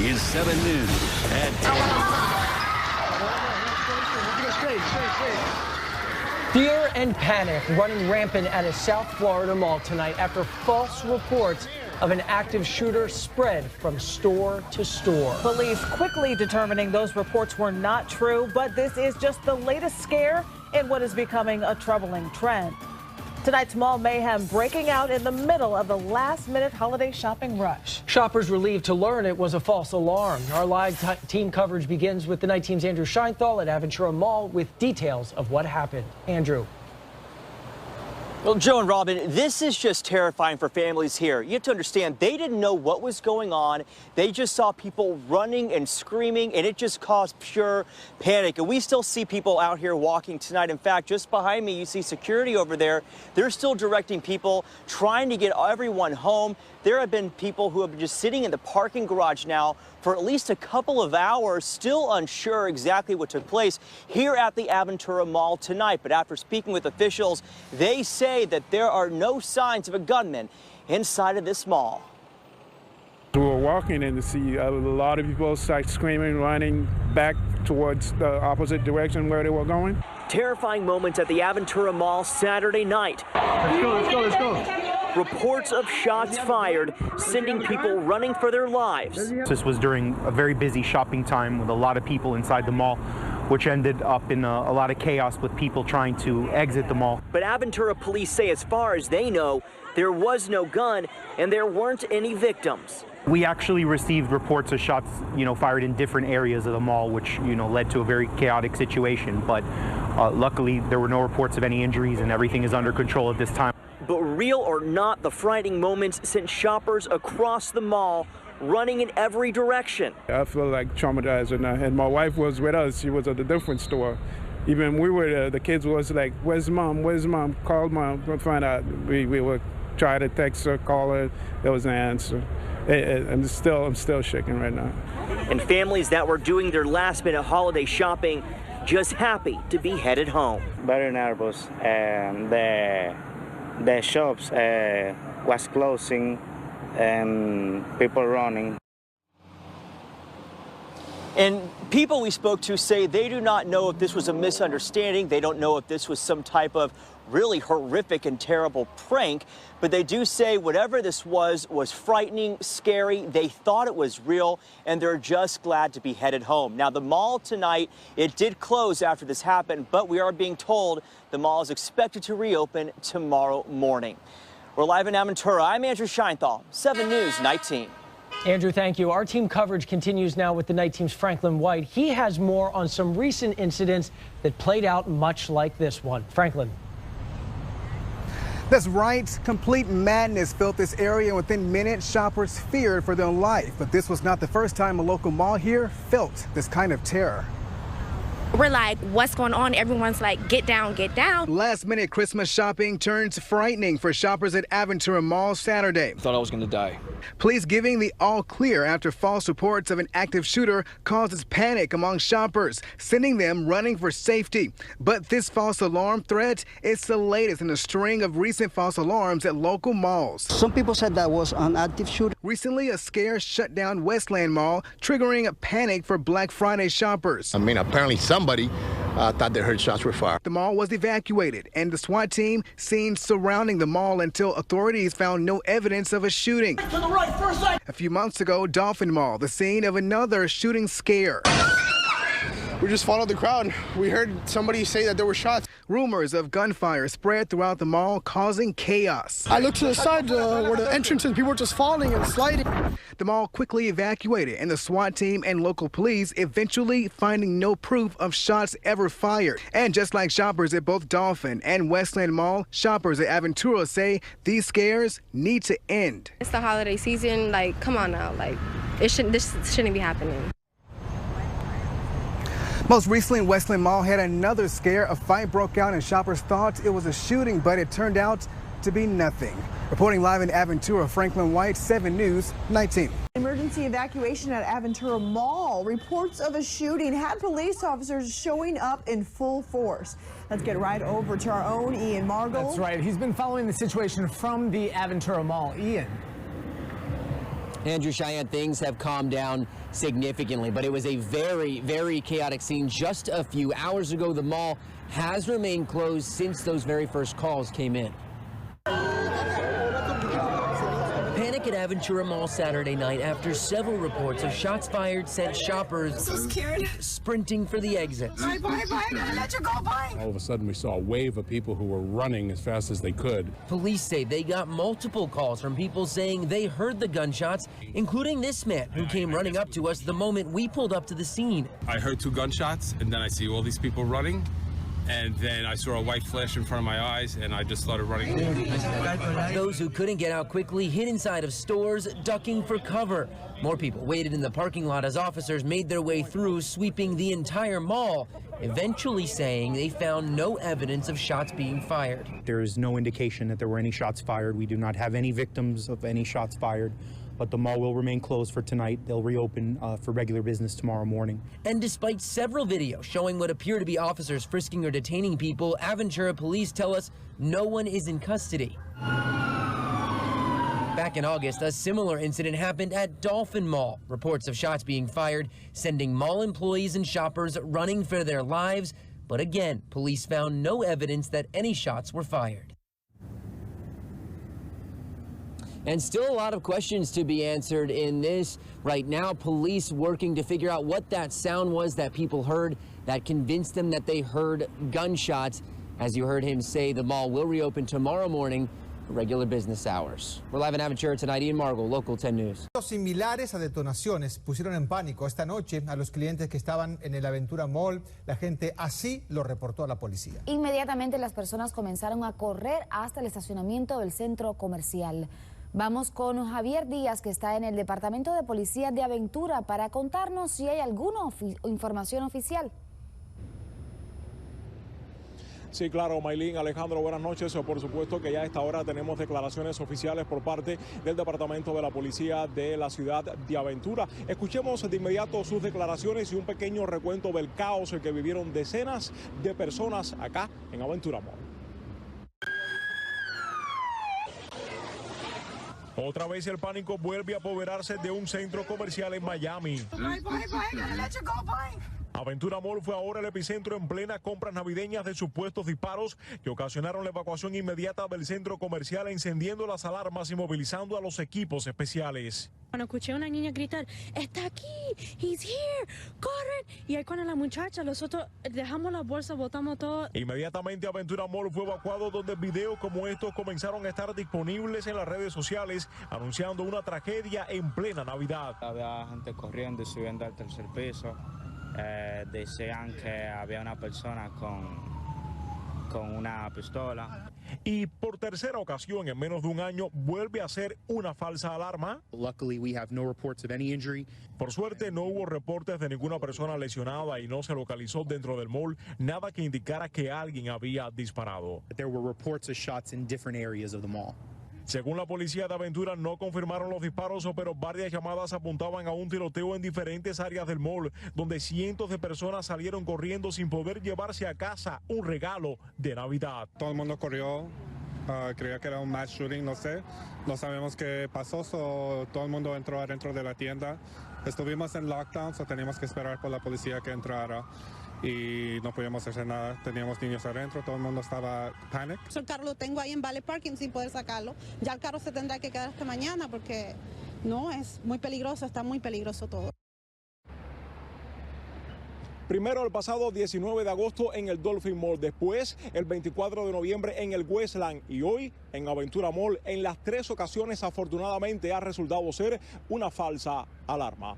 is 7 News at 10. Fear and panic running rampant at a South Florida mall tonight after false reports of an active shooter spread from store to store. Police quickly determining those reports were not true, but this is just the latest scare in what is becoming a troubling trend. Tonight's mall mayhem breaking out in the middle of the last-minute holiday shopping rush. Shoppers relieved to learn it was a false alarm. Our live team coverage begins with the night team's Andrew Scheinthal at Aventura Mall with details of what happened. Andrew. Well, Joe and Robin, this is just terrifying for families here. You have to understand, they didn't know what was going on. They just saw people running and screaming, and it just caused pure panic. And we still see people out here walking tonight. In fact, just behind me, you see security over there. They're still directing people, trying to get everyone home. There have been people who have been just sitting in the parking garage now for at least a couple of hours, still unsure exactly what took place here at the Aventura Mall tonight. But after speaking with officials, they say that there are no signs of a gunman inside of this mall. We were walking in to see a lot of people start screaming, running back towards the opposite direction where they were going. Terrifying moments at the Aventura Mall Saturday night. Let's go, let's go, let's go. Reports of shots fired, sending people running for their lives. This was during a very busy shopping time with a lot of people inside the mall, which ended up in a lot of chaos with people trying to exit the mall. But Aventura police say as far as they know, there was no gun and there weren't any victims. We actually received reports of shots, fired in different areas of the mall, which, led to a very chaotic situation. But luckily, there were no reports of any injuries and everything is under control at this time. But real or not, the frightening moments sent shoppers across the mall running in every direction. I feel like traumatized, and my wife was with us. She was at a different store. Even we were there, the kids was like, where's mom, where's mom? Called mom, we'll find out. We were trying to text her, call her, there was an answer. I'm still shaking right now. And families that were doing their last-minute holiday shopping just happy to be headed home. Very nervous, and the shops was closing and people running. And people we spoke to say they do not know if this was a misunderstanding. They don't know if this was some type of really horrific and terrible prank, but they do say whatever this was frightening, scary. They thought it was real, and they're just glad to be headed home. Now, the mall tonight, it did close after this happened, but we are being told the mall is expected to reopen tomorrow morning. We're live in Aventura. I'm Andrew Scheinthal, 7 News Night Team. Andrew, thank you. Our team coverage continues now with the night team's Franklin White. He has more on some recent incidents that played out much like this one. Franklin. That's right. Complete madness filled this area, and within minutes, shoppers feared for their life. But this was not the first time a local mall here felt this kind of terror. We're like, what's going on? Everyone's like, get down, get down. Last-minute Christmas shopping turns frightening for shoppers at Aventura Mall Saturday. Thought I was going to die. Police giving the all clear after false reports of an active shooter causes panic among shoppers, sending them running for safety. But this false alarm threat is the latest in a string of recent false alarms at local malls. Some people said that was an active shooter. Recently, a scare shut down Westland Mall, triggering a panic for Black Friday shoppers. Apparently somebody thought they heard shots were fired. The mall was evacuated, and the SWAT team seen surrounding the mall until authorities found no evidence of a shooting. To the right, first side. A few months ago, Dolphin Mall, the scene of another shooting scare. We just followed the crowd. We heard somebody say that there were shots. Rumors of gunfire spread throughout the mall, causing chaos. I looked to the side where the entrance and people were just falling and sliding. The mall quickly evacuated, and the SWAT team and local police eventually finding no proof of shots ever fired. And just like shoppers at both Dolphin and Westland Mall, shoppers at Aventura say these scares need to end. It's the holiday season. Like, come on now. Like, this shouldn't be happening. Most recently, Westland Mall had another scare. A fight broke out and shoppers thought it was a shooting, but it turned out to be nothing. Reporting live in Aventura, Franklin White, 7 News, Night Team. Emergency evacuation at Aventura Mall. Reports of a shooting had police officers showing up in full force. Let's get right over to our own Ian Margol. That's right. He's been following the situation from the Aventura Mall. Ian. Andrew, Cheyenne, things have calmed down significantly, but it was a very, very chaotic scene just a few hours ago. The mall has remained closed since those very first calls came in. Panic at Aventura Mall Saturday night after several reports of shots fired sent shoppers sprinting for the exits. Bye, let you go, bye. All of a sudden, we saw a wave of people who were running as fast as they could. Police say they got multiple calls from people saying they heard the gunshots, including this man who came running up to us the moment we pulled up to the scene. I heard 2 gunshots, and then I see all these people running. And then I saw a white flash in front of my eyes, and I just started running. Those who couldn't get out quickly hid inside of stores, ducking for cover. More people waited in the parking lot as officers made their way through, sweeping the entire mall, eventually saying they found no evidence of shots being fired. There is no indication that there were any shots fired. We do not have any victims of any shots fired. But the mall will remain closed for tonight. They'll reopen for regular business tomorrow morning. And despite several videos showing what appear to be officers frisking or detaining people, Aventura police tell us no one is in custody. Back in August, a similar incident happened at Dolphin Mall. Reports of shots being fired, sending mall employees and shoppers running for their lives. But again, police found no evidence that any shots were fired. And still a lot of questions to be answered in this. Right now, police working to figure out what that sound was that people heard that convinced them that they heard gunshots. As you heard him say, the mall will reopen tomorrow morning for regular business hours. We're live in Aventura tonight. Ian Margo, Local 10 News. Similares a detonaciones pusieron en pánico esta noche a los clientes que estaban en el Aventura Mall. La gente así lo reportó a la policía. Inmediatamente las personas comenzaron a correr hasta el estacionamiento del centro comercial. Vamos con Javier Díaz, que está en el Departamento de Policía de Aventura, para contarnos si hay alguna información oficial. Sí, claro, Maylin, Alejandro, buenas noches. Por supuesto que ya a esta hora tenemos declaraciones oficiales por parte del Departamento de la Policía de la ciudad de Aventura. Escuchemos de inmediato sus declaraciones y un pequeño recuento del caos que vivieron decenas de personas acá en Aventura Mall. Otra vez el pánico vuelve a apoderarse de un centro comercial en Miami. Aventura Mall fue ahora el epicentro en plenas compras navideñas de supuestos disparos que ocasionaron la evacuación inmediata del centro comercial, encendiendo las alarmas y movilizando a los equipos especiales. Cuando escuché a una niña gritar, está aquí, he's here, corren. Y ahí cuando la muchacha, nosotros dejamos la bolsa, botamos todo. Inmediatamente Aventura Mall fue evacuado, donde videos como estos comenzaron a estar disponibles en las redes sociales, anunciando una tragedia en plena Navidad. Había gente corriendo y subiendo al tercer piso. Decían que había una persona con una pistola. Y por tercera ocasión en menos de un año vuelve a ser una falsa alarma. Luckily, we have no reports of any injury. Por suerte no hubo reportes de ninguna persona lesionada y no se localizó dentro del mall nada que indicara que alguien había disparado. There were reports of shots in different areas of the mall. Según la policía de Aventura, no confirmaron los disparos, pero varias llamadas apuntaban a un tiroteo en diferentes áreas del mall, donde cientos de personas salieron corriendo sin poder llevarse a casa un regalo de Navidad. Todo el mundo corrió, creía que era un mass shooting, no sé, no sabemos qué pasó, todo el mundo entró adentro de la tienda. Estuvimos en lockdown, teníamos que esperar por la policía que entrara. Y no podíamos hacer nada, teníamos niños adentro, todo el mundo estaba panic. El carro lo tengo ahí en Valley Parking sin poder sacarlo. Ya el carro se tendrá que quedar hasta mañana porque no, es muy peligroso, está muy peligroso todo. Primero el pasado 19 de agosto en el Dolphin Mall, después el 24 de noviembre en el Westland y hoy en Aventura Mall. En las 3 ocasiones afortunadamente ha resultado ser una falsa alarma.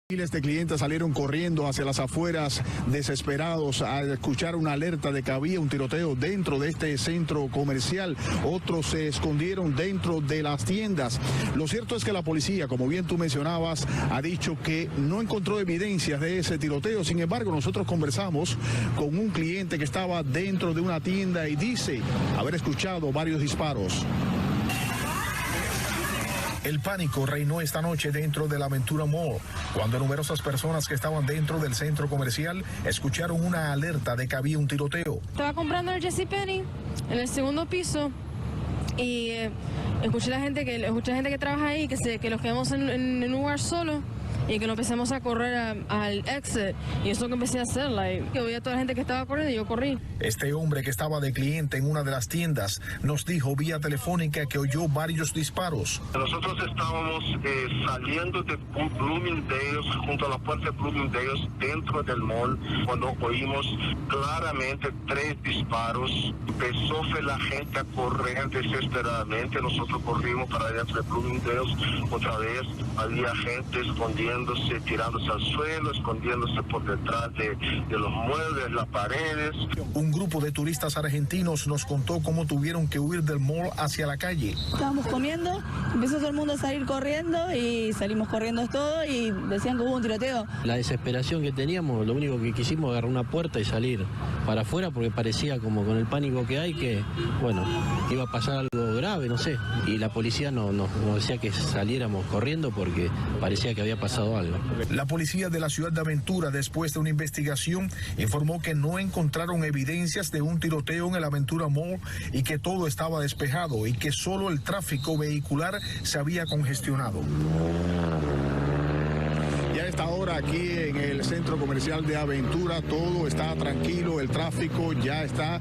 Miles de clientes salieron corriendo hacia las afueras, desesperados al escuchar una alerta de que había un tiroteo dentro de este centro comercial. Otros se escondieron dentro de las tiendas. Lo cierto es que la policía, como bien tú mencionabas, ha dicho que no encontró evidencias de ese tiroteo. Sin embargo, nosotros conversamos con un cliente que estaba dentro de una tienda y dice haber escuchado varios disparos. El pánico reinó esta noche dentro de la Aventura Mall, cuando numerosas personas que estaban dentro del centro comercial escucharon una alerta de que había un tiroteo. Estaba comprando el JCPenney en el segundo piso y escuché la gente que trabaja ahí, que los quedamos en un lugar solo y que lo empecemos a correr al exit, y eso que empecé a hacer, que veía a toda la gente que estaba corriendo y yo corrí. Este hombre que estaba de cliente en una de las tiendas nos dijo vía telefónica que oyó varios disparos. Nosotros estábamos saliendo de Bloomingdale's, junto a la puerta de Bloomingdale's, dentro del mall, cuando oímos claramente 3 disparos. Empezó la gente a correr desesperadamente, nosotros corrimos para dentro de Bloomingdale's otra vez. Había gente escondiéndose, tirándose al suelo, escondiéndose por detrás de los muebles, las paredes. Un grupo de turistas argentinos nos contó cómo tuvieron que huir del mall hacia la calle. Estábamos comiendo, empezó todo el mundo a salir corriendo y salimos corriendo todo y decían que hubo un tiroteo. La desesperación que teníamos, lo único que quisimos agarrar una puerta y salir para afuera porque parecía como con el pánico que hay que, bueno, iba a pasar algo grave, no sé. Y la policía nos decía que saliéramos corriendo porque parecía que había pasado algo. La policía de la ciudad de Aventura, después de una investigación, informó que no encontraron evidencias de un tiroteo en el Aventura Mall y que todo estaba despejado y que solo el tráfico vehicular se había congestionado. Ya a esta hora aquí en el centro comercial de Aventura todo está tranquilo, el tráfico ya está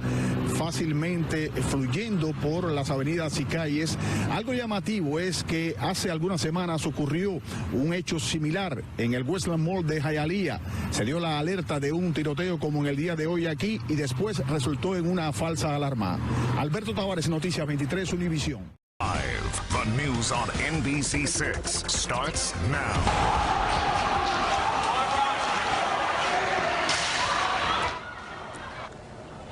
fácilmente fluyendo por las avenidas y calles. Algo llamativo es que hace algunas semanas ocurrió un hecho similar en el Westland Mall de Hialeah. Se dio la alerta de un tiroteo como en el día de hoy aquí y después resultó en una falsa alarma. Alberto Tavares, Noticias 23, Univision. The news on NBC6 starts now.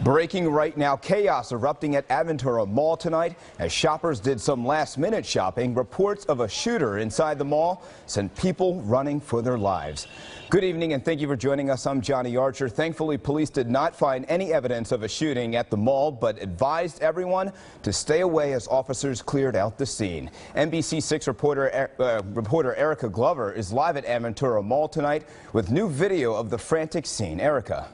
Breaking right now, chaos erupting at Aventura Mall tonight as shoppers did some last-minute shopping. Reports of a shooter inside the mall sent people running for their lives. Good evening and thank you for joining us. I'm Johnny Archer. Thankfully, police did not find any evidence of a shooting at the mall, but advised everyone to stay away as officers cleared out the scene. NBC6 reporter Erica Glover is live at Aventura Mall tonight with new video of the frantic scene. Erica.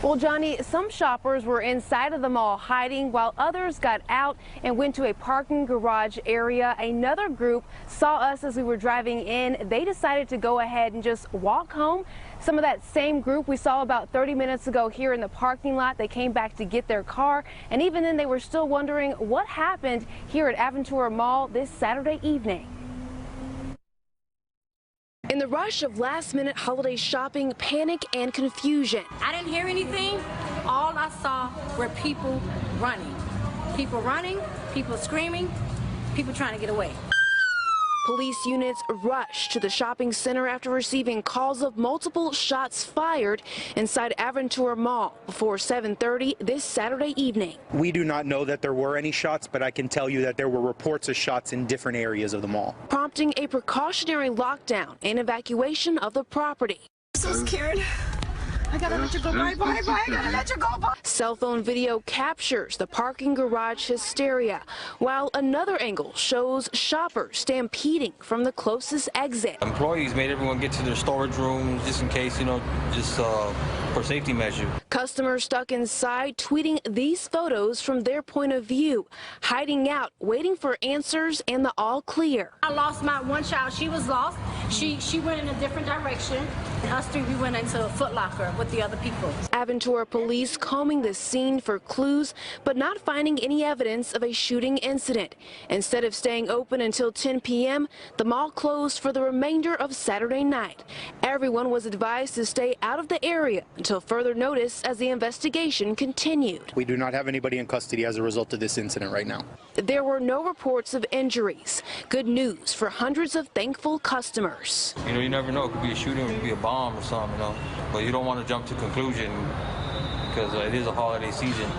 Well, Johnny, some shoppers were inside of the mall hiding while others got out and went to a parking garage area. Another group saw us as we were driving in. They decided to go ahead and just walk home. Some of that same group we saw about 30 minutes ago here in the parking lot. They came back to get their car, and even then they were still wondering what happened here at Aventura Mall this Saturday evening. In the rush of last-minute holiday shopping, panic and confusion. I didn't hear anything. All I saw were people running. People running, people screaming, people trying to get away. Police units rushed to the shopping center after receiving calls of multiple shots fired inside Aventura Mall before 7:30 this Saturday evening. We do not know that there were any shots, but I can tell you that there were reports of shots in different areas of the mall, prompting a precautionary lockdown and evacuation of the property. I'm so scared. I gotta let you go. Bye, bye, bye. I gotta let you go. Bye. Cell phone video captures the parking garage hysteria, while another angle shows shoppers stampeding from the closest exit. Employees made everyone get to their storage rooms just in case, just for safety measure. Customers stuck inside tweeting these photos from their point of view, hiding out, waiting for answers and the all clear. I lost my one child. She was lost. She went in a different direction. And us three, we went into a Foot Locker with the other people. Aventura police combing the scene for clues, but not finding any evidence of a shooting incident. Instead of staying open until 10 p.m., the mall closed for the remainder of Saturday night. Everyone was advised to stay out of the area until further notice as the investigation continued. We do not have anybody in custody as a result of this incident right now. There were no reports of injuries. Good news for hundreds of thankful customers. You never know. It could be a shooting, it could be a bomb or something, But you don't want to jump to conclusion because it is a holiday season.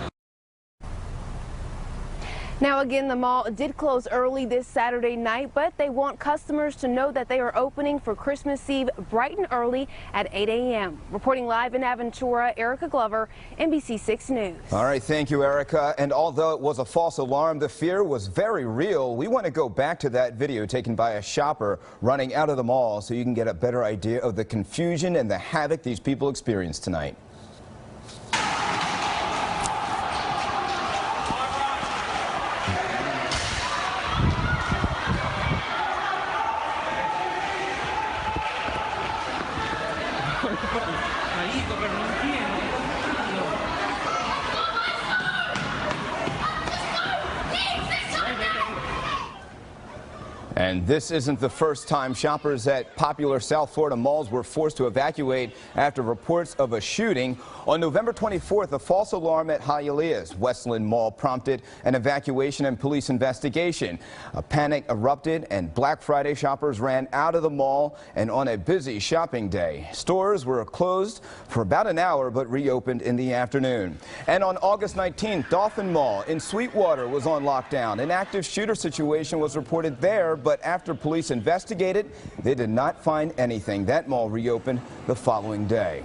Now again, the mall did close early this Saturday night, but they want customers to know that they are opening for Christmas Eve bright and early at 8 a.m. Reporting live in Aventura, Erica Glover, NBC6 News. All right, thank you, Erica. And although it was a false alarm, the fear was very real. We want to go back to that video taken by a shopper running out of the mall so you can get a better idea of the confusion and the havoc these people experienced tonight. And this isn't the first time shoppers at popular South Florida malls were forced to evacuate after reports of a shooting. On November 24th, a false alarm at Hialeah's Westland Mall prompted an evacuation and police investigation. A panic erupted and Black Friday shoppers ran out of the mall, and on a busy shopping day. Stores were closed for about an hour but reopened in the afternoon. And on August 19th, Dolphin Mall in Sweetwater was on lockdown. An active shooter situation was reported there, but after police investigated, they did not find anything. That mall reopened the following day.